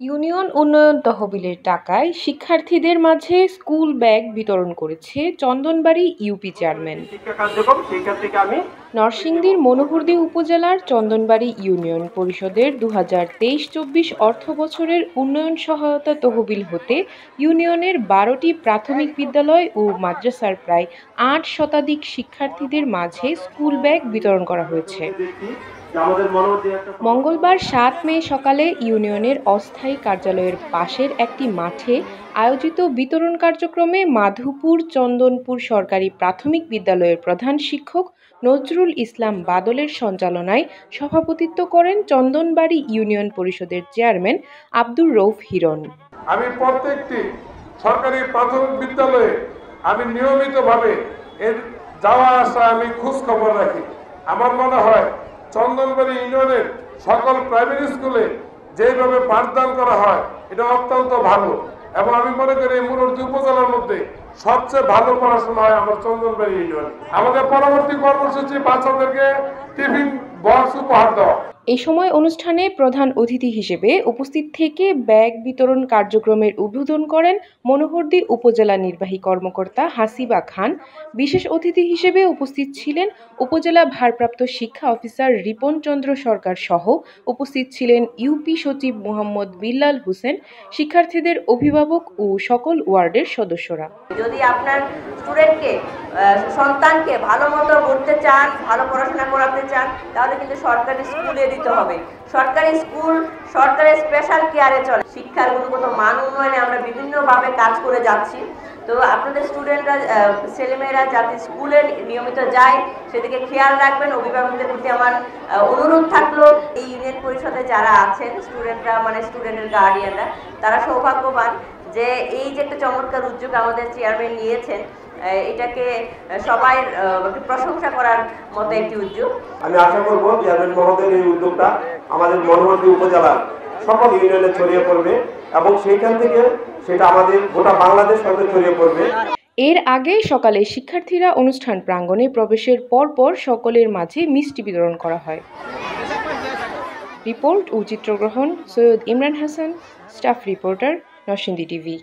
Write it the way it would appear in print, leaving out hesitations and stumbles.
Union উন্নয়ন তহবিলের টাকায় শিক্ষার্থীদের মাঝে স্কুল ব্যাগ বিতরণ করেছে চন্দনবাড়ি ইউপি চেয়ারম্যান। নরসিংদীর মনোহরদী উপজেলার চন্দনবাড়ি ইউনিয়ন পরিষদের 2023-24 অর্থবছরের উন্নয়ন সহায়তা তহবিল হতে ইউনিয়নের 12টি প্রাথমিক বিদ্যালয় ও মাদ্রাসার প্রায় 8 শতাধিক শিক্ষার্থীদের মাঝে স্কুল ব্যাগ বিতরণ করা হয়েছে। মঙ্গলবার 7 মে সকালে ইউনিয়নের অস্থায়ী কার্যালয়ের পাশের একটি মাঠে আয়োজিত বিতরণ কার্যক্রমে মাধুপুর চন্দনপুর সরকারি প্রাথমিক বিদ্যালয়ের প্রধান শিক্ষক নজরুল ইসলাম বাদলের সঞ্চালনায় সভাপতিত্ব করেন চন্দনবাড়ি ইউনিয়ন পরিষদের চেয়ারম্যান আব্দুর রউফ হিরণ। আমি প্রত্যেকটি সরকারি প্রাথমিক বিদ্যালয়ে আমি নিয়মিতভাবে এর যাওয়া আসা আমি খোঁজ খবর রাখি। আমার মনে হয় চন্দনবাড়ি ইউনিয়নের সকল প্রাইমারি স্কুলে যেভাবে পাঠদান করা হয় এটা অত্যন্ত ভালো, এবং আমি মনে করি মনোহরদী উপজেলার মধ্যে সবচেয়ে ভালো পড়াশোনা হয় আমার চন্দনবাড়ি ইউনিয়নে। আমাদের পরবর্তী কর্মসূচি বাচ্চাদেরকে টিফিন বক্স উপহার দেওয়া। এই সময় অনুষ্ঠানে প্রধান অতিথি হিসেবে উপস্থিত থেকে ব্যাগ বিতরণ কার্যক্রমের উদ্বোধন করেন মনোহরদী উপজেলা নির্বাহী কর্মকর্তা হাসিবা খান। বিশেষ অতিথি হিসেবে উপস্থিত ছিলেন উপজেলা ভারপ্রাপ্ত শিক্ষা অফিসার রিপন চন্দ্র সরকার সহ উপস্থিত ছিলেন ইউপি সচিব মোহাম্মদ বিল্লাল হোসেন, শিক্ষার্থীদের অভিভাবক ও সকল ওয়ার্ডের সদস্যরা। যদি আপনার স্টুডেন্টকে সন্তানকে ভালো মতো পড়তে চান, ভালো পড়াশোনা করাতে চান, তাহলে কিন্তু সরকারি স্কুলে দিতে হবে। সরকারি স্কুল সরকারি স্পেশাল কেয়ারে চলে। শিক্ষার গুণগত মান উন্নয়নে আমরা বিভিন্নভাবে কাজ করে যাচ্ছি। তো আপনাদের স্টুডেন্টরা ছেলেমেয়েরা যাতে স্কুলে নিয়মিত যায় সেদিকে খেয়াল রাখবেন। অভিভাবকদের প্রতি আমার অনুরোধ থাকলো, এই ইউনিয়ন পরিষদে যারা আছেন স্টুডেন্টরা, মানে স্টুডেন্টের গার্ডিয়ানরা, তারা সৌভাগ্যবান যে এই যে একটা চমৎকার উদ্যোগ আমাদের চেয়ারম্যান নিয়েছেন, এটাকে সবাই প্রশংসা করার মতো একটি উদ্যোগ। আমি আশা করব চেয়ারম্যান মহোদয়ের এই উদ্যোগটা আমাদের মনোহরদী উপজেলার সকল ইউনিয়নে ছড়িয়ে পড়বে এবং সেইখান থেকে সেটা আমাদের গোটা বাংলাদেশ সঙ্গে ছড়িয়ে পড়বে। এর আগে সকালে শিক্ষার্থীরা অনুষ্ঠান প্রাঙ্গণে প্রবেশের পরপর সকলের মাঝে মিষ্টি বিতরণ করা হয়। রিপোর্ট ও চিত্রগ্রহণ Syed Imran Hasan, staff reporter, Narsingdi TV.